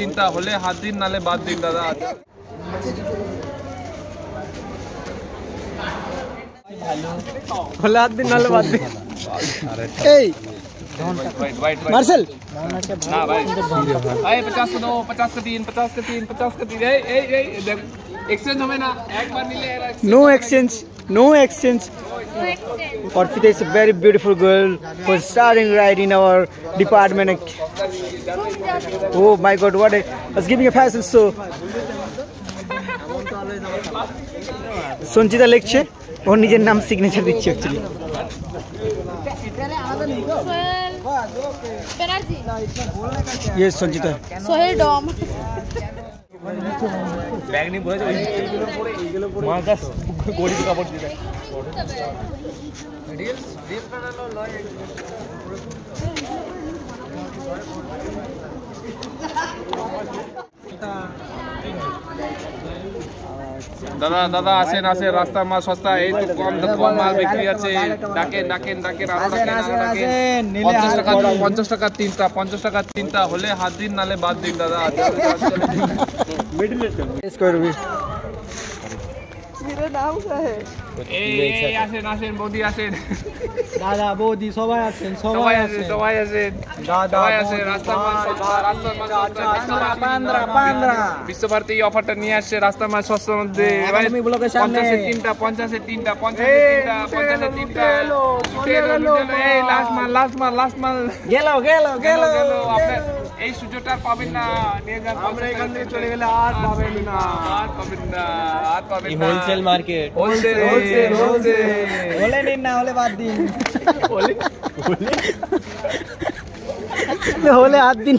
তিনটা হলে হাত দিন নালে বাদ দিন দাদা। হলে হাত দিন নালে বাদ দিন। এই मार्शल ना भाई 50 का दो 50 का 3 50 का 3 50 का 3 एक्सचेंज हमें ना एक बार नहीं ले। No exchange no exchange. Orpita is a very beautiful girl who is starting right in our department. Oh my god, what a was giving a fashion show. Sanchita লিখছে ওর নিজের নাম সিগনেচার দিচ্ছে অ্যাকচুয়ালি। ये संचिता सोहेल डॉम बैग नहीं बोले मां का गोड़ी का कापड़ दे रील्स बनाना लॉय দাদা দাদা আসেন আসেন রাস্তা মাল সস্তা এই তো কম মাল বিক্রি আছে ডাকেন ডাকেন ডাকেন আসেন 50 টাকা তিনটা 50 টাকা তিনটা হলে হাত দিন নালে বাদ দিন দাদা। मेरा नाम क्या है? এই আসেন আসেন বৌদি আসেন দাদা বৌদি সবাই আছেন সবাই আসেন সবাই আসেন দাদা সবাই আসেন রাস্তা মাল সস্তা রাস্তা মাল সস্তা 15 বিশ্বভারতী এই অফারটা নিয়ে আসছে রাস্তা মাল সস্তার মধ্যে। একাডেমি ব্লকের সামনে 50 এ তিনটা 50 এ তিনটা 50 এ তিনটা 50 এ তিনটা এই লাস্ট মাল গেল আপনার এই সুযোগটা পাবেন না নিয়ে যান। আমরা এখান থেকে চলে গেলে আর পাবেন না হোলসেল মার্কেট হোলসেল বলে নিন না হলে বাদ দিন হলে হাত দিন।